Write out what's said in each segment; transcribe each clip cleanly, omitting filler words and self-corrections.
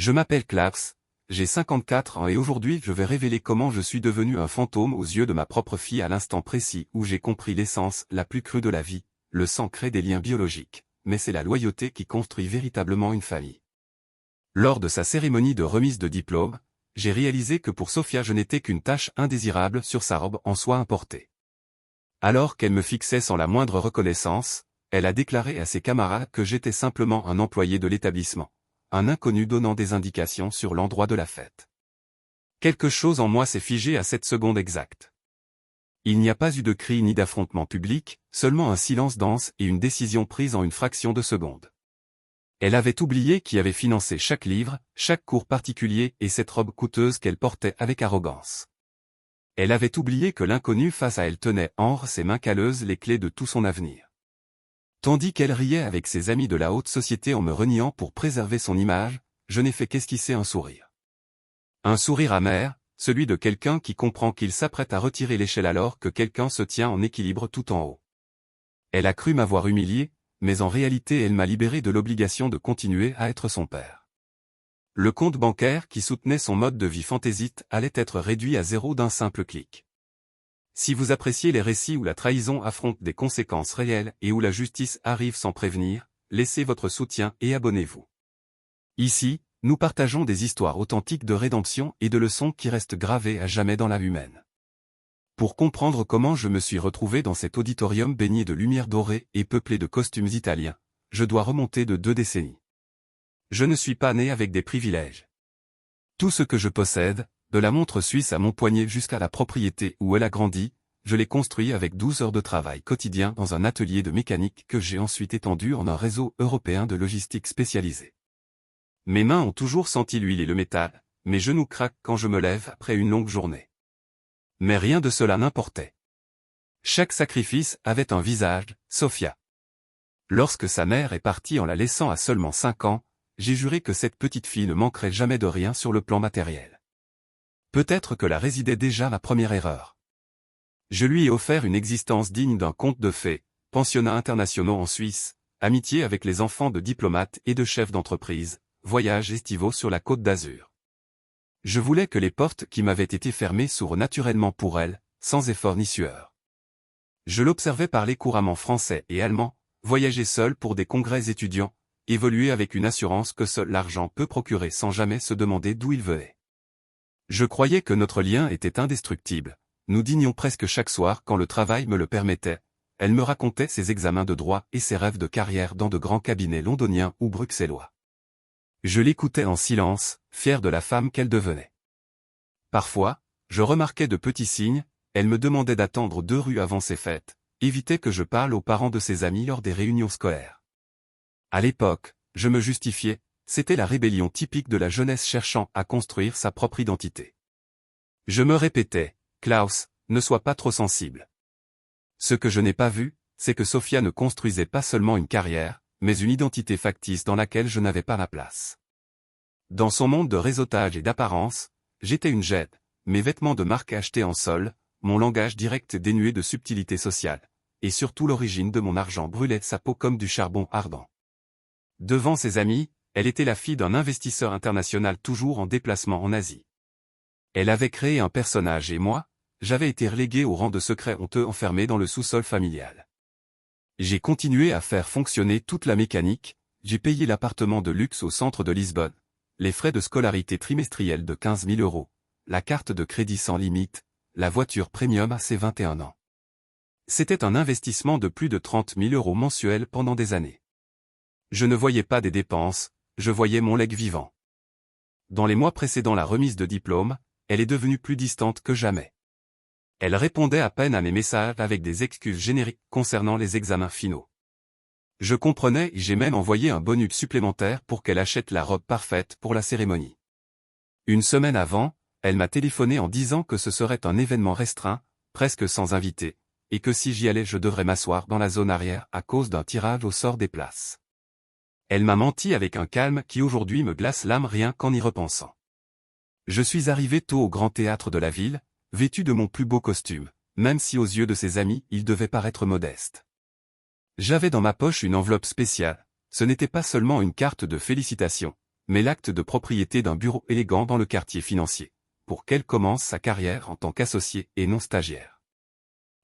Je m'appelle Klaus, j'ai 54 ans et aujourd'hui je vais révéler comment je suis devenu un fantôme aux yeux de ma propre fille à l'instant précis où j'ai compris l'essence la plus crue de la vie. Le sang crée des liens biologiques, mais c'est la loyauté qui construit véritablement une famille. Lors de sa cérémonie de remise de diplôme, j'ai réalisé que pour Sophia je n'étais qu'une tache indésirable sur sa robe en soie importée. Alors qu'elle me fixait sans la moindre reconnaissance, elle a déclaré à ses camarades que j'étais simplement un employé de l'établissement, un inconnu donnant des indications sur l'endroit de la fête. Quelque chose en moi s'est figé à cette seconde exacte. Il n'y a pas eu de cri ni d'affrontement public, seulement un silence dense et une décision prise en une fraction de seconde. Elle avait oublié qui avait financé chaque livre, chaque cours particulier et cette robe coûteuse qu'elle portait avec arrogance. Elle avait oublié que l'inconnu face à elle tenait entre ses mains calleuses les clés de tout son avenir. Tandis qu'elle riait avec ses amis de la haute société en me reniant pour préserver son image, je n'ai fait qu'esquisser un sourire. Un sourire amer, celui de quelqu'un qui comprend qu'il s'apprête à retirer l'échelle alors que quelqu'un se tient en équilibre tout en haut. Elle a cru m'avoir humilié, mais en réalité elle m'a libéré de l'obligation de continuer à être son père. Le compte bancaire qui soutenait son mode de vie fantaisiste allait être réduit à zéro d'un simple clic. Si vous appréciez les récits où la trahison affronte des conséquences réelles et où la justice arrive sans prévenir, laissez votre soutien et abonnez-vous. Ici, nous partageons des histoires authentiques de rédemption et de leçons qui restent gravées à jamais dans l'âme humaine. Pour comprendre comment je me suis retrouvé dans cet auditorium baigné de lumière dorée et peuplé de costumes italiens, je dois remonter de 2 décennies. Je ne suis pas né avec des privilèges. Tout ce que je possède, de la montre suisse à mon poignet jusqu'à la propriété où elle a grandi, je l'ai construit avec 12 heures de travail quotidien dans un atelier de mécanique que j'ai ensuite étendu en un réseau européen de logistique spécialisée. Mes mains ont toujours senti l'huile et le métal, mes genoux craquent quand je me lève après une longue journée. Mais rien de cela n'importait. Chaque sacrifice avait un visage, Sophia. Lorsque sa mère est partie en la laissant à seulement 5 ans, j'ai juré que cette petite fille ne manquerait jamais de rien sur le plan matériel. Peut-être que là résidait déjà ma première erreur. Je lui ai offert une existence digne d'un conte de fées, pensionnats internationaux en Suisse, amitié avec les enfants de diplomates et de chefs d'entreprise, voyages estivaux sur la Côte d'Azur. Je voulais que les portes qui m'avaient été fermées s'ouvrent naturellement pour elle, sans effort ni sueur. Je l'observais parler couramment français et allemand, voyager seul pour des congrès étudiants, évoluer avec une assurance que seul l'argent peut procurer sans jamais se demander d'où il venait. Je croyais que notre lien était indestructible, nous dînions presque chaque soir quand le travail me le permettait, elle me racontait ses examens de droit et ses rêves de carrière dans de grands cabinets londoniens ou bruxellois. Je l'écoutais en silence, fier de la femme qu'elle devenait. Parfois, je remarquais de petits signes, elle me demandait d'attendre 2 rues avant ses fêtes, évitait que je parle aux parents de ses amis lors des réunions scolaires. À l'époque, je me justifiais, c'était la rébellion typique de la jeunesse cherchant à construire sa propre identité. Je me répétais, Klaus, ne sois pas trop sensible. Ce que je n'ai pas vu, c'est que Sophia ne construisait pas seulement une carrière, mais une identité factice dans laquelle je n'avais pas ma place. Dans son monde de réseautage et d'apparence, j'étais une jette, mes vêtements de marque achetés en sol, mon langage direct dénué de subtilité sociale, et surtout l'origine de mon argent brûlait sa peau comme du charbon ardent. Devant ses amis, elle était la fille d'un investisseur international toujours en déplacement en Asie. Elle avait créé un personnage et moi, j'avais été relégué au rang de secret honteux enfermé dans le sous-sol familial. J'ai continué à faire fonctionner toute la mécanique, j'ai payé l'appartement de luxe au centre de Lisbonne, les frais de scolarité trimestriels de 15 000 €, la carte de crédit sans limite, la voiture premium à ses 21 ans. C'était un investissement de plus de 30 000 € mensuels pendant des années. Je ne voyais pas des dépenses, je voyais mon legs vivant. Dans les mois précédant la remise de diplôme, elle est devenue plus distante que jamais. Elle répondait à peine à mes messages avec des excuses génériques concernant les examens finaux. Je comprenais et j'ai même envoyé un bonus supplémentaire pour qu'elle achète la robe parfaite pour la cérémonie. Une semaine avant, elle m'a téléphoné en disant que ce serait un événement restreint, presque sans invité, et que si j'y allais je devrais m'asseoir dans la zone arrière à cause d'un tirage au sort des places. Elle m'a menti avec un calme qui aujourd'hui me glace l'âme rien qu'en y repensant. Je suis arrivé tôt au grand théâtre de la ville, vêtu de mon plus beau costume, même si aux yeux de ses amis il devait paraître modeste. J'avais dans ma poche une enveloppe spéciale, ce n'était pas seulement une carte de félicitations, mais l'acte de propriété d'un bureau élégant dans le quartier financier, pour qu'elle commence sa carrière en tant qu'associée et non stagiaire.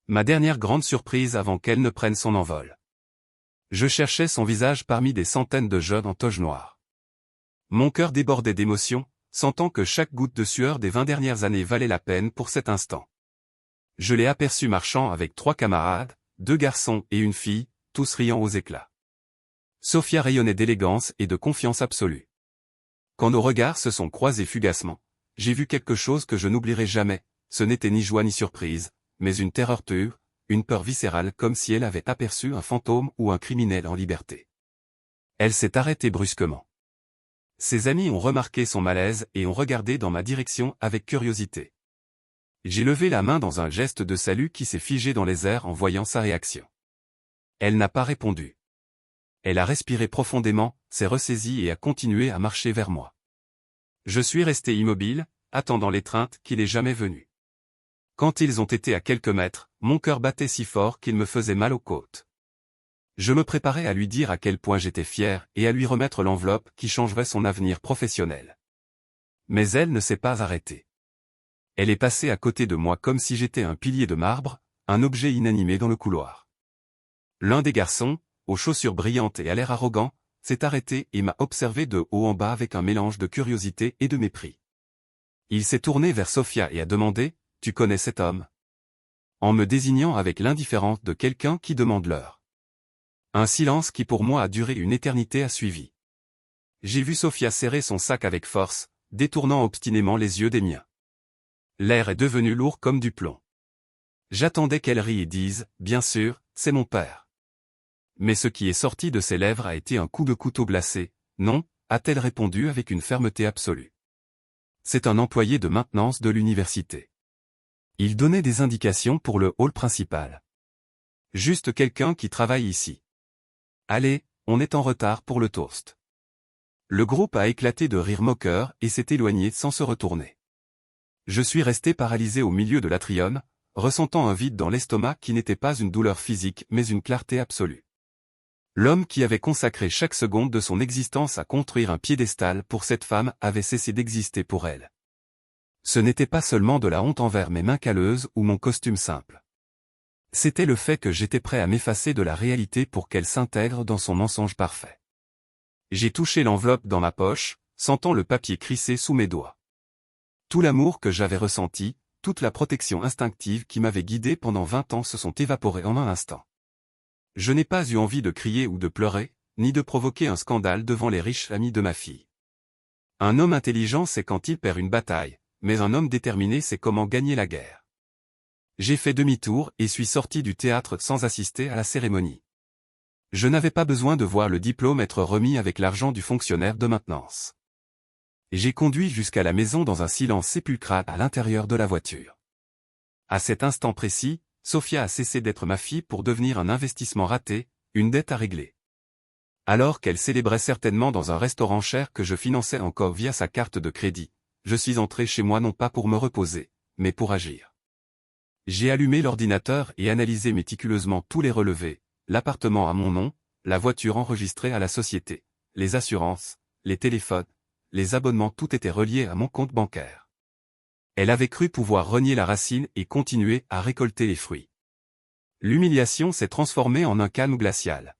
Ma dernière grande surprise avant qu'elle ne prenne son envol. Je cherchais son visage parmi des centaines de jeunes en toge noire. Mon cœur débordait d'émotion, sentant que chaque goutte de sueur des 20 dernières années valait la peine pour cet instant. Je l'ai aperçu marchant avec 3 camarades, 2 garçons et une fille, tous riant aux éclats. Sophia rayonnait d'élégance et de confiance absolue. Quand nos regards se sont croisés fugacement, j'ai vu quelque chose que je n'oublierai jamais, ce n'était ni joie ni surprise, mais une terreur pure, une peur viscérale comme si elle avait aperçu un fantôme ou un criminel en liberté. Elle s'est arrêtée brusquement. Ses amis ont remarqué son malaise et ont regardé dans ma direction avec curiosité. J'ai levé la main dans un geste de salut qui s'est figé dans les airs en voyant sa réaction. Elle n'a pas répondu. Elle a respiré profondément, s'est ressaisie et a continué à marcher vers moi. Je suis resté immobile, attendant l'étreinte qui n'est jamais venue. Quand ils ont été à quelques mètres, mon cœur battait si fort qu'il me faisait mal aux côtes. Je me préparais à lui dire à quel point j'étais fier et à lui remettre l'enveloppe qui changerait son avenir professionnel. Mais elle ne s'est pas arrêtée. Elle est passée à côté de moi comme si j'étais un pilier de marbre, un objet inanimé dans le couloir. L'un des garçons, aux chaussures brillantes et à l'air arrogant, s'est arrêté et m'a observé de haut en bas avec un mélange de curiosité et de mépris. Il s'est tourné vers Sophia et a demandé « Tu connais cet homme ?» en me désignant avec l'indifférence de quelqu'un qui demande l'heure. Un silence qui pour moi a duré une éternité a suivi. J'ai vu Sophia serrer son sac avec force, détournant obstinément les yeux des miens. L'air est devenu lourd comme du plomb. J'attendais qu'elle rie et dise « Bien sûr, c'est mon père ». Mais ce qui est sorti de ses lèvres a été un coup de couteau glacé. « Non », a-t-elle répondu avec une fermeté absolue. C'est un employé de maintenance de l'université. Il donnait des indications pour le hall principal. Juste quelqu'un qui travaille ici. Allez, on est en retard pour le toast. Le groupe a éclaté de rires moqueurs et s'est éloigné sans se retourner. Je suis resté paralysé au milieu de l'atrium, ressentant un vide dans l'estomac qui n'était pas une douleur physique mais une clarté absolue. L'homme qui avait consacré chaque seconde de son existence à construire un piédestal pour cette femme avait cessé d'exister pour elle. Ce n'était pas seulement de la honte envers mes mains calleuses ou mon costume simple. C'était le fait que j'étais prêt à m'effacer de la réalité pour qu'elle s'intègre dans son mensonge parfait. J'ai touché l'enveloppe dans ma poche, sentant le papier crisser sous mes doigts. Tout l'amour que j'avais ressenti, toute la protection instinctive qui m'avait guidé pendant 20 ans se sont évaporés en un instant. Je n'ai pas eu envie de crier ou de pleurer, ni de provoquer un scandale devant les riches amis de ma fille. Un homme intelligent sait quand il perd une bataille, mais un homme déterminé sait comment gagner la guerre. J'ai fait demi-tour et suis sorti du théâtre sans assister à la cérémonie. Je n'avais pas besoin de voir le diplôme être remis avec l'argent du fonctionnaire de maintenance. J'ai conduit jusqu'à la maison dans un silence sépulcral à l'intérieur de la voiture. À cet instant précis, Sophia a cessé d'être ma fille pour devenir un investissement raté, une dette à régler. Alors qu'elle célébrait certainement dans un restaurant cher que je finançais encore via sa carte de crédit, je suis entré chez moi non pas pour me reposer, mais pour agir. J'ai allumé l'ordinateur et analysé méticuleusement tous les relevés, l'appartement à mon nom, la voiture enregistrée à la société, les assurances, les téléphones, les abonnements, tout était relié à mon compte bancaire. Elle avait cru pouvoir renier la racine et continuer à récolter les fruits. L'humiliation s'est transformée en un calme glacial.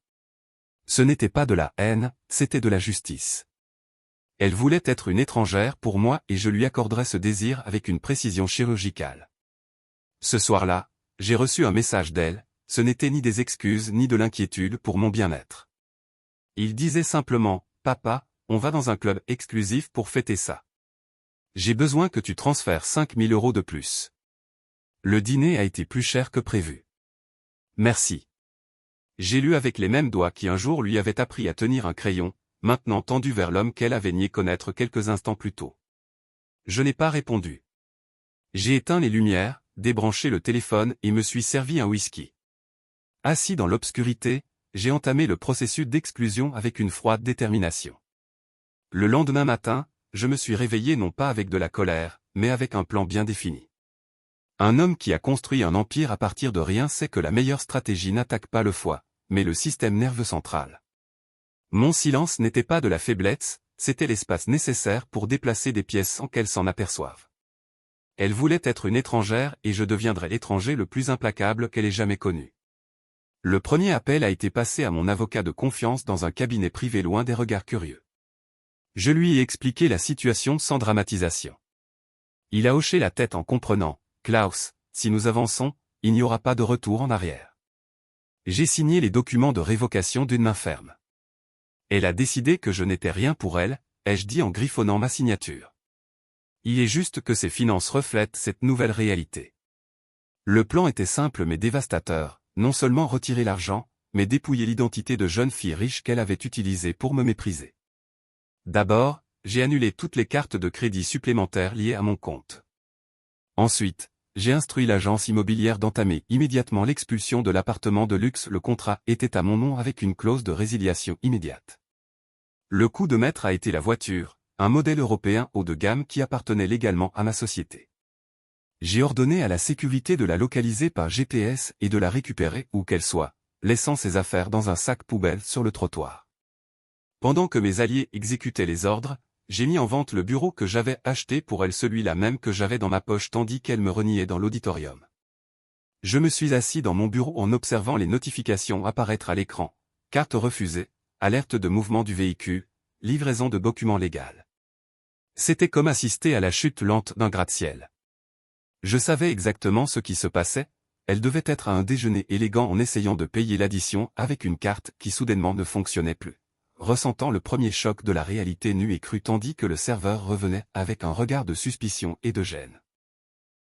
Ce n'était pas de la haine, c'était de la justice. Elle voulait être une étrangère pour moi et je lui accorderais ce désir avec une précision chirurgicale. Ce soir-là, j'ai reçu un message d'elle, ce n'était ni des excuses ni de l'inquiétude pour mon bien-être. Il disait simplement, « Papa, on va dans un club exclusif pour fêter ça. J'ai besoin que tu transfères 5 000 € de plus. Le dîner a été plus cher que prévu. Merci. » J'ai lu avec les mêmes doigts qui un jour lui avaient appris à tenir un crayon, maintenant tendu vers l'homme qu'elle avait nié connaître quelques instants plus tôt. Je n'ai pas répondu. J'ai éteint les lumières, débranché le téléphone et me suis servi un whisky. Assis dans l'obscurité, j'ai entamé le processus d'exclusion avec une froide détermination. Le lendemain matin, je me suis réveillé non pas avec de la colère, mais avec un plan bien défini. Un homme qui a construit un empire à partir de rien sait que la meilleure stratégie n'attaque pas le foie, mais le système nerveux central. Mon silence n'était pas de la faiblesse, c'était l'espace nécessaire pour déplacer des pièces sans qu'elle s'en aperçoive. Elle voulait être une étrangère et je deviendrais l'étranger le plus implacable qu'elle ait jamais connu. Le premier appel a été passé à mon avocat de confiance dans un cabinet privé loin des regards curieux. Je lui ai expliqué la situation sans dramatisation. Il a hoché la tête en comprenant, « Klaus, si nous avançons, il n'y aura pas de retour en arrière. » J'ai signé les documents de révocation d'une main ferme. Elle a décidé que je n'étais rien pour elle, ai-je dit en griffonnant ma signature. Il est juste que ses finances reflètent cette nouvelle réalité. Le plan était simple mais dévastateur, non seulement retirer l'argent, mais dépouiller l'identité de jeune fille riche qu'elle avait utilisée pour me mépriser. D'abord, j'ai annulé toutes les cartes de crédit supplémentaires liées à mon compte. Ensuite, j'ai instruit l'agence immobilière d'entamer immédiatement l'expulsion de l'appartement de luxe. Le contrat était à mon nom avec une clause de résiliation immédiate. Le coup de maître a été la voiture, un modèle européen haut de gamme qui appartenait légalement à ma société. J'ai ordonné à la sécurité de la localiser par GPS et de la récupérer où qu'elle soit, laissant ses affaires dans un sac poubelle sur le trottoir. Pendant que mes alliés exécutaient les ordres, j'ai mis en vente le bureau que j'avais acheté pour elle, celui-là même que j'avais dans ma poche tandis qu'elle me reniait dans l'auditorium. Je me suis assis dans mon bureau en observant les notifications apparaître à l'écran, carte refusée, alerte de mouvement du véhicule, livraison de documents légaux. C'était comme assister à la chute lente d'un gratte-ciel. Je savais exactement ce qui se passait, elle devait être à un déjeuner élégant en essayant de payer l'addition avec une carte qui soudainement ne fonctionnait plus, ressentant le premier choc de la réalité nue et crue tandis que le serveur revenait avec un regard de suspicion et de gêne.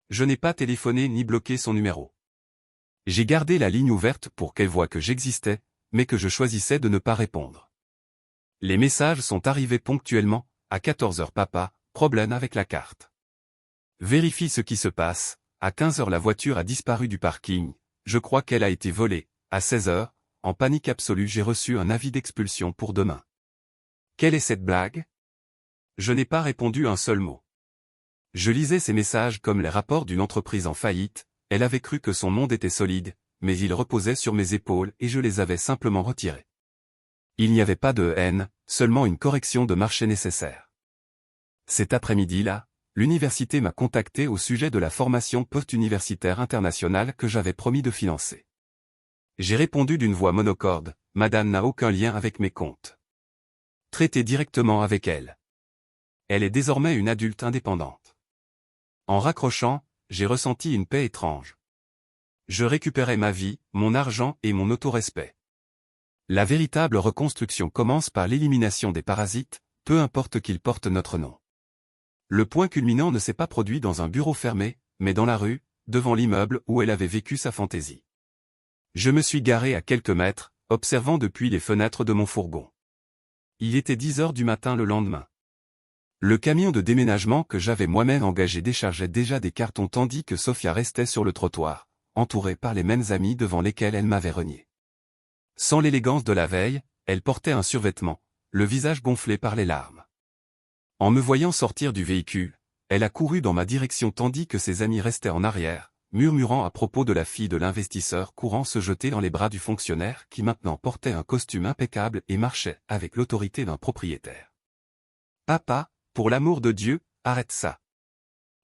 Je n'ai pas téléphoné ni bloqué son numéro. J'ai gardé la ligne ouverte pour qu'elle voie que j'existais, mais que je choisissais de ne pas répondre. Les messages sont arrivés ponctuellement, à 14 h papa, problème avec la carte. Vérifie ce qui se passe, à 15 h la voiture a disparu du parking, je crois qu'elle a été volée, à 16 h, en panique absolue j'ai reçu un avis d'expulsion pour demain. Quelle est cette blague? Je n'ai pas répondu un seul mot. Je lisais ces messages comme les rapports d'une entreprise en faillite, elle avait cru que son monde était solide, mais il reposait sur mes épaules et je les avais simplement retirés. Il n'y avait pas de haine, seulement une correction de marché nécessaire. Cet après-midi-là, l'université m'a contacté au sujet de la formation post-universitaire internationale que j'avais promis de financer. J'ai répondu d'une voix monocorde, « Madame n'a aucun lien avec mes comptes. Traitez directement avec elle. Elle est désormais une adulte indépendante. » En raccrochant, j'ai ressenti une paix étrange. Je récupérais ma vie, mon argent et mon autorespect. La véritable reconstruction commence par l'élimination des parasites, peu importe qu'ils portent notre nom. Le point culminant ne s'est pas produit dans un bureau fermé, mais dans la rue, devant l'immeuble où elle avait vécu sa fantaisie. Je me suis garé à quelques mètres, observant depuis les fenêtres de mon fourgon. Il était 10 h du matin le lendemain. Le camion de déménagement que j'avais moi-même engagé déchargeait déjà des cartons tandis que Sophia restait sur le trottoir, entourée par les mêmes amis devant lesquels elle m'avait renié. Sans l'élégance de la veille, elle portait un survêtement, le visage gonflé par les larmes. En me voyant sortir du véhicule, elle a couru dans ma direction tandis que ses amis restaient en arrière, murmurant à propos de la fille de l'investisseur courant se jeter dans les bras du fonctionnaire qui maintenant portait un costume impeccable et marchait avec l'autorité d'un propriétaire. « Papa, pour l'amour de Dieu, arrête ça !»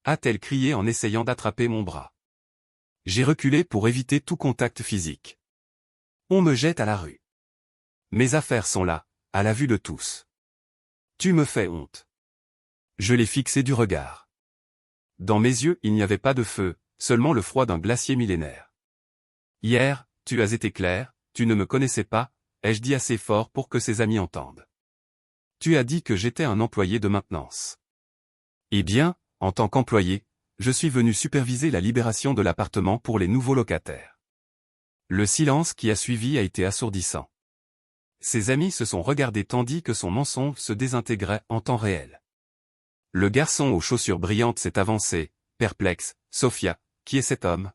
a-t-elle crié en essayant d'attraper mon bras. J'ai reculé pour éviter tout contact physique. On me jette à la rue. Mes affaires sont là, à la vue de tous. Tu me fais honte. Je l'ai fixé du regard. Dans mes yeux il n'y avait pas de feu, seulement le froid d'un glacier millénaire. Hier, tu as été clair, tu ne me connaissais pas, ai-je dit assez fort pour que ses amis entendent. Tu as dit que j'étais un employé de maintenance. Eh bien, en tant qu'employé, je suis venu superviser la libération de l'appartement pour les nouveaux locataires. Le silence qui a suivi a été assourdissant. Ses amis se sont regardés tandis que son mensonge se désintégrait en temps réel. Le garçon aux chaussures brillantes s'est avancé, perplexe. « Sophia, qui est cet homme ?»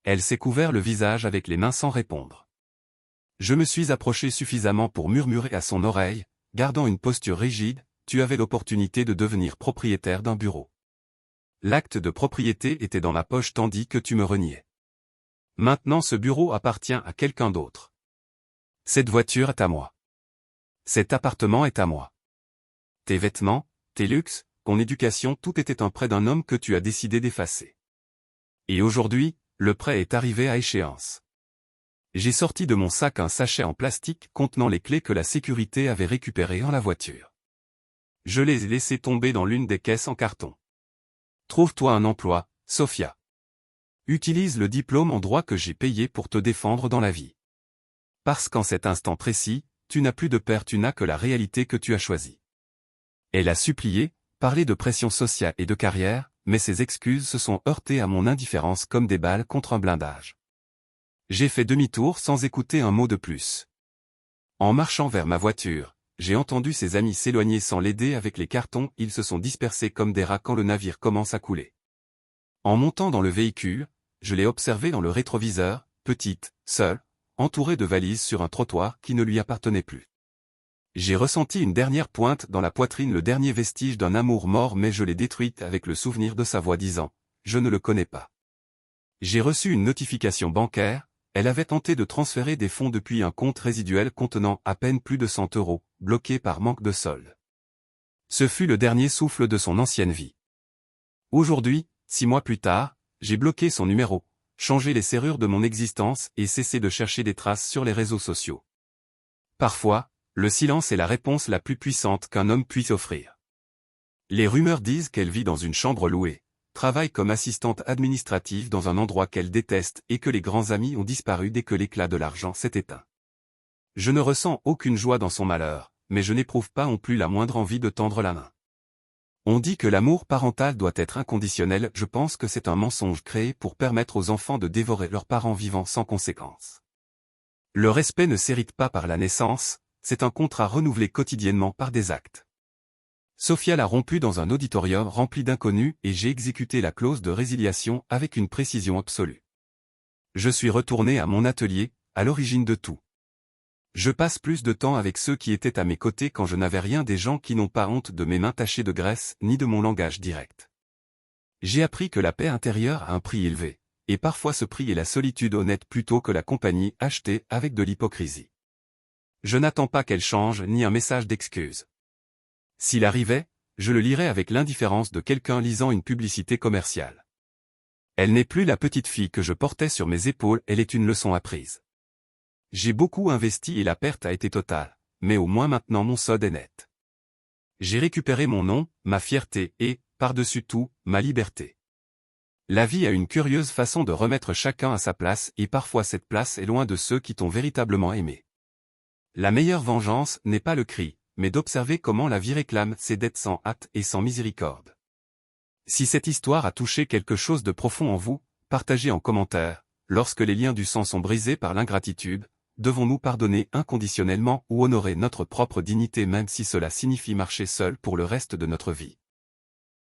Elle s'est couvert le visage avec les mains sans répondre. Je me suis approché suffisamment pour murmurer à son oreille, gardant une posture rigide, « Tu avais l'opportunité de devenir propriétaire d'un bureau. L'acte de propriété était dans ma poche tandis que tu me reniais. Maintenant ce bureau appartient à quelqu'un d'autre. Cette voiture est à moi. Cet appartement est à moi. tes vêtements, tes luxes, ton éducation, tout était un prêt d'un homme que tu as décidé d'effacer. Et aujourd'hui, le prêt est arrivé à échéance. J'ai sorti de mon sac un sachet en plastique contenant les clés que la sécurité avait récupérées en la voiture. Je les ai laissées tomber dans l'une des caisses en carton. Trouve-toi un emploi, Sophia. Utilise le diplôme en droit que j'ai payé pour te défendre dans la vie. Parce qu'en cet instant précis, tu n'as plus de père, tu n'as que la réalité que tu as choisie. Elle a supplié, parlé de pression sociale et de carrière, mais ses excuses se sont heurtées à mon indifférence comme des balles contre un blindage. J'ai fait demi-tour sans écouter un mot de plus. En marchant vers ma voiture, j'ai entendu ses amis s'éloigner sans l'aider avec les cartons, ils se sont dispersés comme des rats quand le navire commence à couler. En montant dans le véhicule, je l'ai observée dans le rétroviseur, petite, seule, entourée de valises sur un trottoir qui ne lui appartenait plus. J'ai ressenti une dernière pointe dans la poitrine, le dernier vestige d'un amour mort, mais je l'ai détruite avec le souvenir de sa voix disant « Je ne le connais pas ». J'ai reçu une notification bancaire, elle avait tenté de transférer des fonds depuis un compte résiduel contenant à peine plus de 100 €, bloqué par manque de solde. Ce fut le dernier souffle de son ancienne vie. Aujourd'hui, 6 mois plus tard, j'ai bloqué son numéro, changé les serrures de mon existence et cessé de chercher des traces sur les réseaux sociaux. Parfois, le silence est la réponse la plus puissante qu'un homme puisse offrir. Les rumeurs disent qu'elle vit dans une chambre louée, travaille comme assistante administrative dans un endroit qu'elle déteste et que les grands amis ont disparu dès que l'éclat de l'argent s'est éteint. Je ne ressens aucune joie dans son malheur, mais je n'éprouve pas non plus la moindre envie de tendre la main. On dit que l'amour parental doit être inconditionnel, je pense que c'est un mensonge créé pour permettre aux enfants de dévorer leurs parents vivants sans conséquence. Le respect ne s'hérite pas par la naissance, c'est un contrat renouvelé quotidiennement par des actes. Sophia l'a rompu dans un auditorium rempli d'inconnus et j'ai exécuté la clause de résiliation avec une précision absolue. Je suis retourné à mon atelier, à l'origine de tout. Je passe plus de temps avec ceux qui étaient à mes côtés quand je n'avais rien, des gens qui n'ont pas honte de mes mains tachées de graisse ni de mon langage direct. J'ai appris que la paix intérieure a un prix élevé, et parfois ce prix est la solitude honnête plutôt que la compagnie achetée avec de l'hypocrisie. Je n'attends pas qu'elle change ni un message d'excuse. S'il arrivait, je le lirais avec l'indifférence de quelqu'un lisant une publicité commerciale. Elle n'est plus la petite fille que je portais sur mes épaules, elle est une leçon apprise. J'ai beaucoup investi et la perte a été totale, mais au moins maintenant mon solde est net. J'ai récupéré mon nom, ma fierté et, par-dessus tout, ma liberté. La vie a une curieuse façon de remettre chacun à sa place et parfois cette place est loin de ceux qui t'ont véritablement aimé. La meilleure vengeance n'est pas le cri, mais d'observer comment la vie réclame ses dettes sans hâte et sans miséricorde. Si cette histoire a touché quelque chose de profond en vous, partagez en commentaire. Lorsque les liens du sang sont brisés par l'ingratitude, devons-nous pardonner inconditionnellement ou honorer notre propre dignité même si cela signifie marcher seul pour le reste de notre vie?